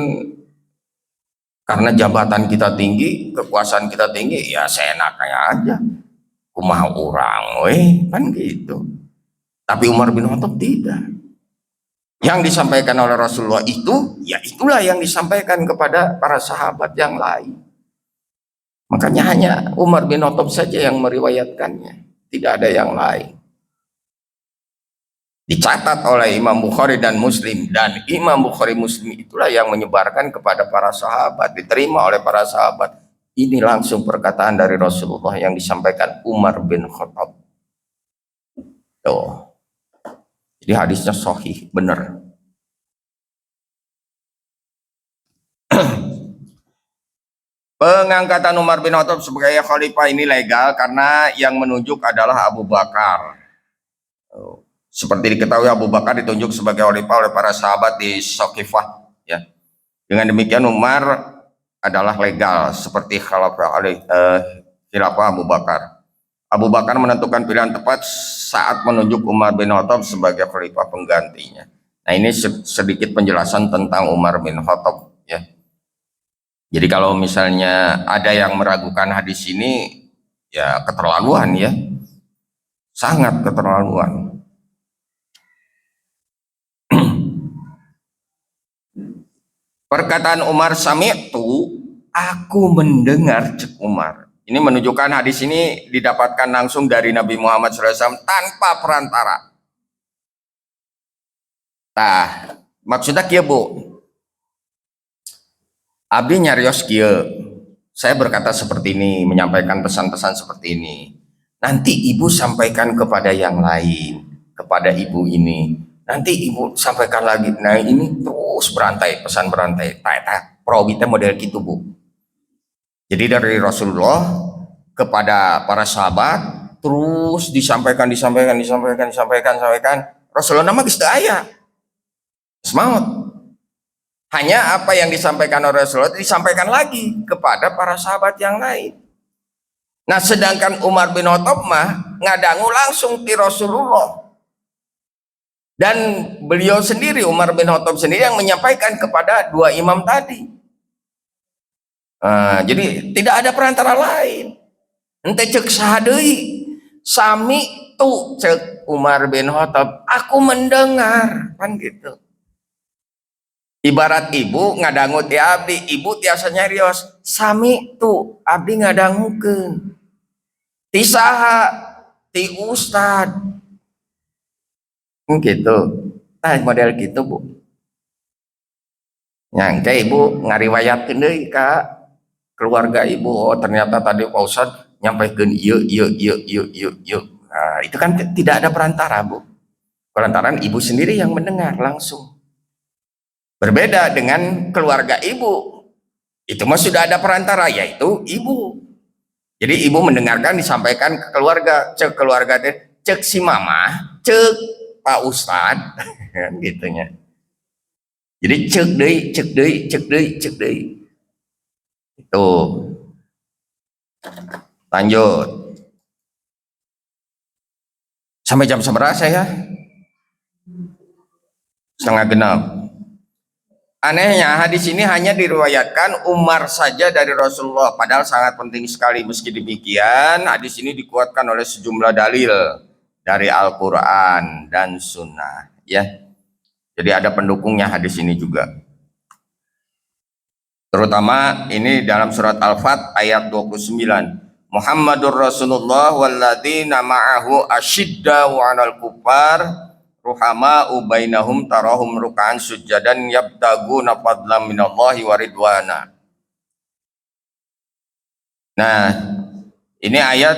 karena jabatan kita tinggi, kekuasaan kita tinggi, ya seenaknya aja. Kumaha urang kan gitu. Tapi Umar bin Khattab tidak. Yang disampaikan oleh Rasulullah itu, ya itulah yang disampaikan kepada para sahabat yang lain. Makanya hanya Umar bin Khattab saja yang meriwayatkannya, tidak ada yang lain. Dicatat oleh Imam Bukhari dan Muslim, dan Imam Bukhari Muslim itulah yang menyebarkan kepada para sahabat, diterima oleh para sahabat. Ini langsung perkataan dari Rasulullah yang disampaikan Umar bin Khattab. Tuh. Jadi hadisnya sahih, benar. Pengangkatan Umar bin Khattab sebagai khalifah ini legal karena yang menunjuk adalah Abu Bakar. Seperti diketahui, Abu Bakar ditunjuk sebagai khalifah oleh para sahabat di Saqifah ya. Dengan demikian Umar adalah legal seperti khilafah Abu Bakar. Abu Bakar menentukan pilihan tepat saat menunjuk Umar bin Khattab sebagai khalifah penggantinya. Nah, ini sedikit penjelasan tentang Umar bin Khattab ya. Jadi kalau misalnya ada yang meragukan hadis ini, ya keterlaluan ya, sangat keterlaluan. Perkataan Umar sami'tu Aku mendengar, cek Umar. Ini menunjukkan hadis ini didapatkan langsung dari Nabi Muhammad SAW tanpa perantara. Nah, maksudnya kia bu, abdi nyarios kia. Saya berkata seperti ini, menyampaikan pesan-pesan seperti ini. Nanti ibu sampaikan kepada yang lain, kepada ibu ini. Nanti ibu sampaikan lagi. Nah ini terus berantai, pesan berantai. Tak, perawi model gitu bu. Jadi dari Rasulullah kepada para sahabat terus disampaikan. Rasulullah nama geus teu aya. Semangat. Hanya apa yang disampaikan oleh Rasulullah disampaikan lagi kepada para sahabat yang lain. Nah, sedangkan Umar bin Khattab mah ngadangu langsung ti Rasulullah. Dan beliau sendiri, Umar bin Khattab sendiri yang menyampaikan kepada dua imam tadi. Jadi tidak ada perantara lain. Ente cek sahadeui sami tu cek Umar bin Khattab, aku mendengar, kan gitu. Ibarat ibu ngadangu ti abdi, ibu tiasa nyarios sami tu abdi ngadangukeun. Ti saha? Ti ustad. Gitu. Nah, model gitu, Bu. Nyangke ibu ngariwayatkeun deui ka keluarga ibu, oh ternyata tadi Pak Ustad nyampaikan yuk. Nah, itu kan tidak ada perantara, Bu. Perantaraan ibu sendiri yang mendengar langsung. Berbeda dengan keluarga ibu. Itu mah sudah ada perantara, yaitu ibu. Jadi ibu mendengarkan disampaikan ke keluarga, cek si mama, cek Pak Ustad, kan gitunya. Jadi cek deui. Itu. Lanjut. Sampai jam seberapa saya? Setengah genap. Anehnya hadis ini hanya diriwayatkan Umar saja dari Rasulullah, padahal sangat penting sekali. Meski demikian, hadis ini dikuatkan oleh sejumlah dalil dari Al-Quran dan Sunnah. Ya, jadi ada pendukungnya hadis ini juga. Terutama ini dalam surat Al-Fat ayat 29. Muhammadur Rasulullah walladzina ma'ahu asyidda wa 'alal kuffar ruhama ubainahum tarahum ruk'an sujadan yabtaguna fadlan minallahi wa ridwana. Nah, ini ayat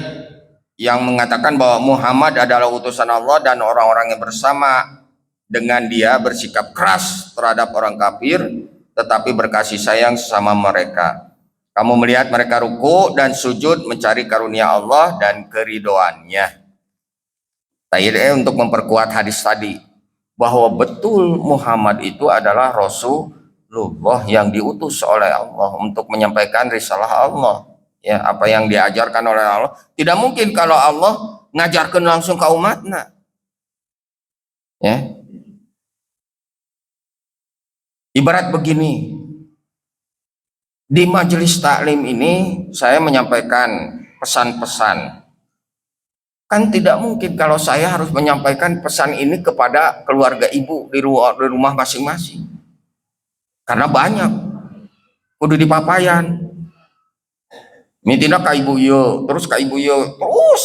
yang mengatakan bahwa Muhammad adalah utusan Allah dan orang-orang yang bersama dengan dia bersikap keras terhadap orang kafir tetapi berkasih sayang sesama mereka. Kamu melihat mereka ruku dan sujud mencari karunia Allah dan keridoannya. Untuk memperkuat hadis tadi bahwa betul Muhammad itu adalah Rasulullah yang diutus oleh Allah untuk menyampaikan risalah Allah, ya, apa yang diajarkan oleh Allah. Tidak mungkin kalau Allah ngajarkan langsung ke umatnya, ya. Ibarat begini, di majelis taklim ini saya menyampaikan pesan-pesan. Kan tidak mungkin kalau saya harus menyampaikan pesan ini kepada keluarga ibu di rumah masing-masing. Karena banyak. Kudu di papayan. Mitina ka ibu yo, terus ka ibu yo, terus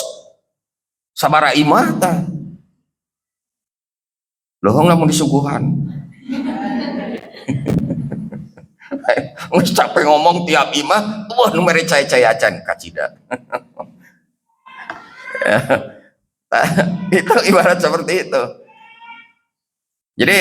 sabara imah tah. Lohong lamun disuguhan. Nges capek ngomong tiap imah, wah nu mere cai-cai acan kacida. Itu ibarat seperti itu. Jadi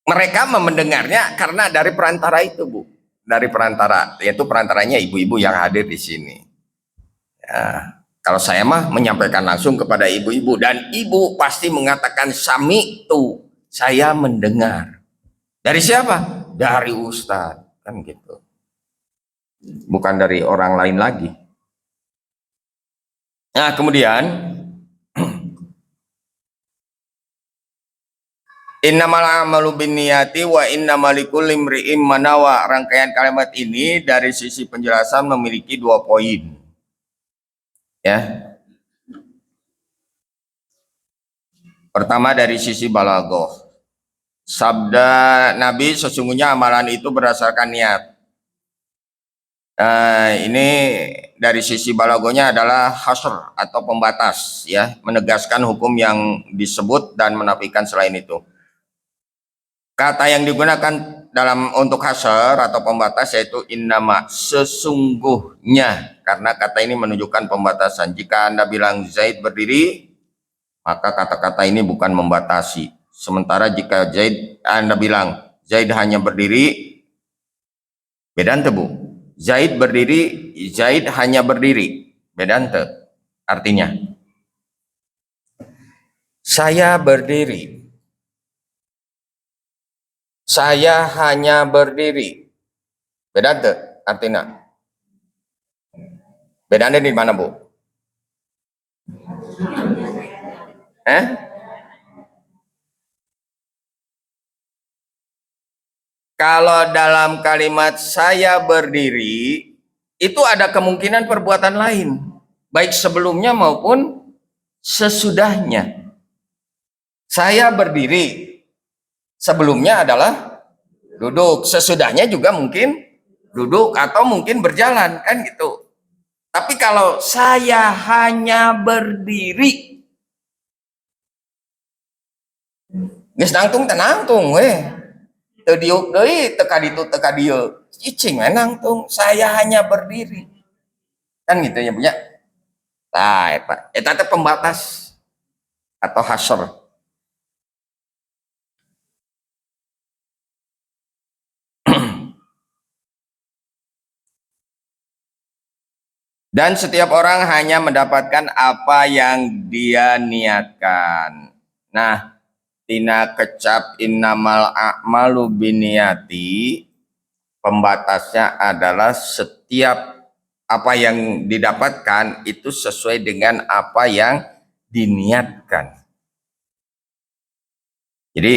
mereka mendengarnya karena dari perantara itu, Bu. Dari perantara, yaitu perantaranya ibu-ibu yang hadir di sini. Ya, kalau saya mah menyampaikan langsung kepada ibu-ibu dan ibu pasti mengatakan sami tu, saya mendengar. Dari siapa? Dari Ustadz, kan gitu. Bukan dari orang lain lagi. Nah, kemudian innamal a'malu binniyati wa innamal likulli imri'in ma nawa. Rangkaian kalimat ini dari sisi penjelasan memiliki 2 poin. Ya. Pertama dari sisi balaghah. sabda Nabi, sesungguhnya amalan itu berdasarkan niat. Ini dari sisi balagonya adalah hasr atau pembatas, ya, menegaskan hukum yang disebut dan menafikan selain itu. Kata yang digunakan untuk hasr atau pembatas yaitu innama, sesungguhnya, karena kata ini menunjukkan pembatasan. Jika Anda bilang Zaid berdiri, maka kata-kata ini bukan membatasi. Sementara jika Anda bilang Zaid hanya berdiri, beda ente Bu. Zaid berdiri, Zaid hanya berdiri, beda ente. Artinya, saya berdiri, saya hanya berdiri, beda ente. Artinya, bedanya di mana Bu? Kalau dalam kalimat saya berdiri, itu ada kemungkinan perbuatan lain, baik sebelumnya maupun sesudahnya. Saya berdiri, sebelumnya adalah duduk, sesudahnya juga mungkin duduk atau mungkin berjalan, kan gitu. Tapi kalau saya hanya berdiri, geus nangtung tenangtung weh. Diuk deui teka ditu teka dieu cicing nangtung, saya hanya berdiri, kan gitu ya punya. Nah eta teh pembatas atau hasr. Dan setiap orang hanya mendapatkan apa yang dia niatkan. Nah, tina kecap innamal a'malu binniyati, pembatasnya adalah setiap apa yang didapatkan itu sesuai dengan apa yang diniatkan. Jadi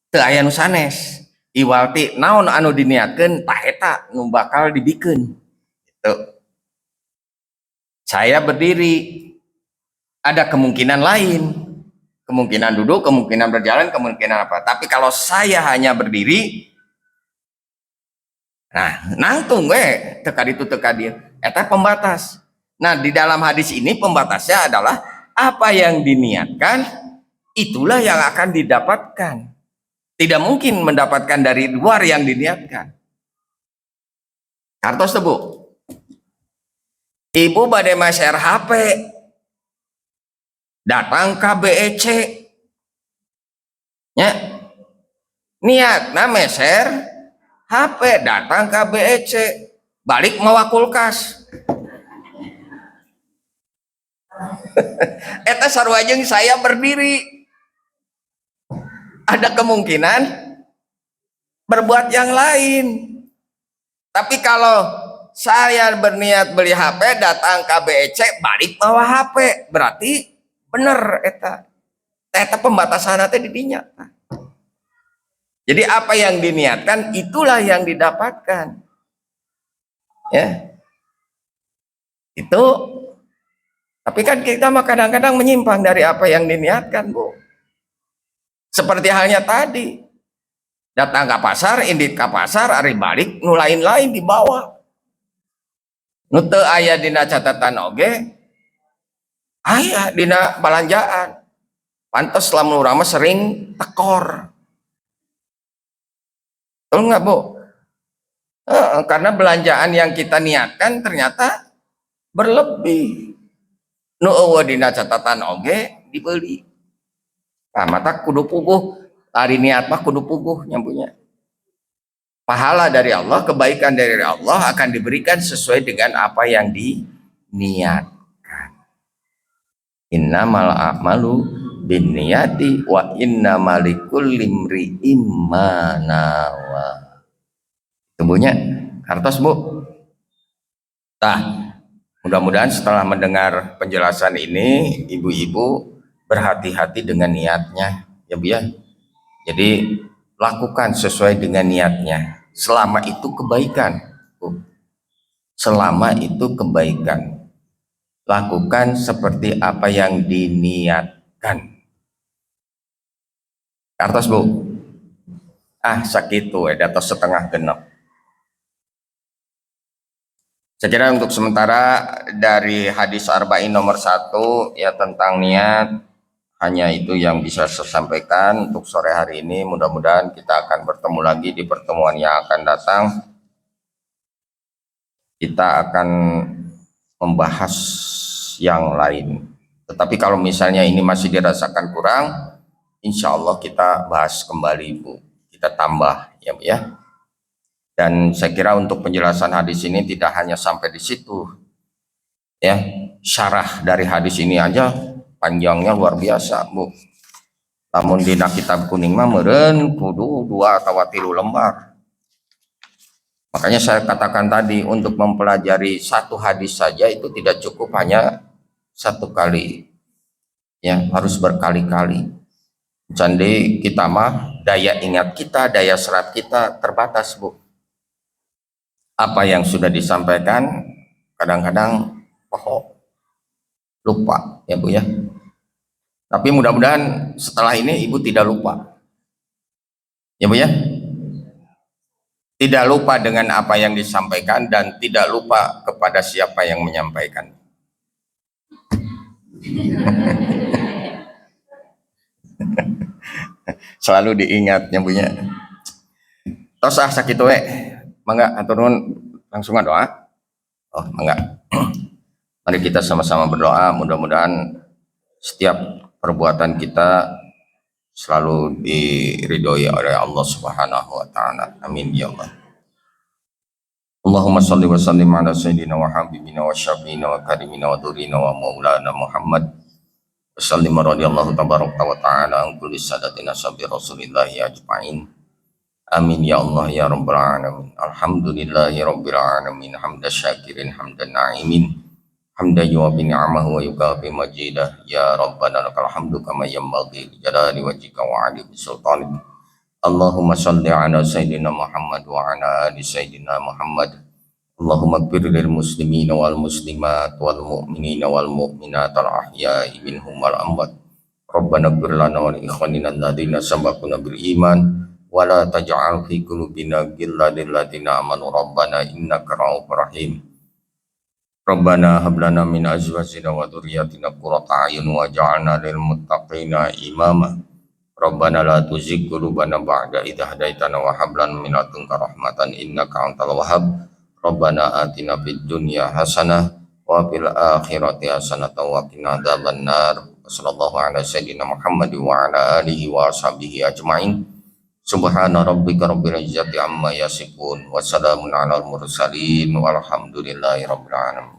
teu aya nu sanes, iwalti naon anu diniatkeun tah eta nu bakal dibikeun. Gitu. Saya berdiri, ada kemungkinan lain, kemungkinan duduk, kemungkinan berjalan, kemungkinan apa. Tapi kalau saya hanya berdiri, nah nangtung teka ditu teka dia, eta pembatas. Nah di dalam hadis ini pembatasnya adalah apa yang diniatkan itulah yang akan didapatkan. Tidak mungkin mendapatkan dari luar yang diniatkan. Kartos tebu. Ibu badai share HP, datang ke BEC, ya, niat nama share HP, datang ke BEC, balik mawa kulkas. Eta sarwajeng saya berdiri, ada kemungkinan berbuat yang lain. Tapi kalau saya berniat beli HP, datang ke BEC, balik bawa HP, berarti bener eta pembatasan teh didinya. Jadi apa yang diniatkan itulah yang didapatkan, ya itu. Tapi kan kita mah kadang-kadang menyimpang dari apa yang diniatkan Bu. Seperti halnya tadi, datang ke pasar, indit ke pasar, ari balik nu lain-lain dibawa. Nu teu aya dina catatan oge, aya dina balanjaan. Pantes lamun urang mah sering tekor. Betul nggak Bu? Karena belanjaan yang kita niatkan ternyata berlebih. Nu eueuh dina catatan oge dibeli. Nah, mata kudu puguh, ari niat mah kudu puguh nyampunya. Pahala dari Allah, kebaikan dari Allah akan diberikan sesuai dengan apa yang diniatkan. Innamal a'malu binniyati wa innamal likulli imri'in ma nawa. Tumbuhnya kartos Bu. Nah, mudah-mudahan setelah mendengar penjelasan ini, ibu-ibu berhati-hati dengan niatnya, ya Bu ya. Jadi lakukan sesuai dengan niatnya. Selama itu kebaikan, Bu. Selama itu kebaikan. Lakukan seperti apa yang diniatkan. Kartos Bu. Sakitu atau setengah genap. Saya kira untuk sementara dari hadis arba'in nomor 1 ya tentang niat hanya itu yang bisa saya sampaikan untuk sore hari ini. Mudah-mudahan kita akan bertemu lagi di pertemuan yang akan datang. Kita akan membahas yang lain. Tetapi kalau misalnya ini masih dirasakan kurang, insya Allah kita bahas kembali Bu. Kita tambah ya Bu ya. Dan saya kira untuk penjelasan hadis ini tidak hanya sampai di situ. Ya, syarah dari hadis ini aja panjangnya luar biasa, Bu. Namun dina kitab kuning mah meureun kudu 2 atau 3 lembar. Makanya saya katakan tadi untuk mempelajari satu hadis saja itu tidak cukup hanya satu kali. Ya, harus berkali-kali. Jadi kita mah daya ingat kita, daya serap kita terbatas, Bu. Apa yang sudah disampaikan kadang-kadang lupa ya Bu ya. Tapi mudah-mudahan setelah ini Ibu tidak lupa ya Bu ya. Tidak lupa dengan apa yang disampaikan dan tidak lupa kepada siapa yang menyampaikan. Selalu diingat ya Bu ya. Tos sakitu we. Mangga aturun langsung doa. Mangga. Mari kita sama-sama berdoa, mudah-mudahan setiap perbuatan kita selalu diridhoi oleh Allah Subhanahu wa taala. Amin ya Allah. Allahumma shalli wa sallim ala sayyidina wa habibina wa syafiina wa karimina wa durina wa maulana Muhammad. Wa sallim radhiyallahu tabaraka wa ta'ala an kulli sadatina sabi Rasulillahi ajma'in. Amin ya Allah ya rabbal alamin. Alhamdulillahi rabbil alamin. Hamdan syakirin hamdan na'imin. Hamdan yuwafi ni'amahu wa yukafi majidah. Ya Rabbana lakal hamdu kama yanbaghi li jalali wajhika wa 'ali sultanik. Allahumma shalli ala sayyidina Muhammad wa ala ali sayyidina Muhammad. Allahumma ighfir lil muslimina wal muslimat wal mu'minina wal mu'minat al ahya'i minhum wal amwat. Rabbana ighfir lana wa li ikhwanina alladziina sabaquna bil iman wa la taj'al fi qulubina ghillan lil ladzina amanu rabbana innaka ra'ufur rahim. Rabbana hab lana min azwajina wa dzurriyyatina qurrata a'yun waj'alna lil muttaqina imama. Rabbana la tuzigh qulubana ba'da idh hadaitana wa hab lana min ladunka rahmatan innaka antal wahhab. Rabbana atina fid dunya hasanah wa fil akhirati hasanah wa qina adzabannar. Sallallahu ala sayyidina Muhammad wa ala alihi wa ashabihi ajmain. Subhana rabbika rabbil izzati amma yasifun wa salamun alal mursalin walhamdulillahi rabbil alamin.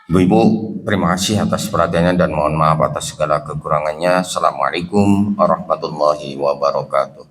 Ibu-ibu, terima kasih atas perhatiannya dan mohon maaf atas segala kekurangannya. Assalamualaikum warahmatullahi wabarakatuh.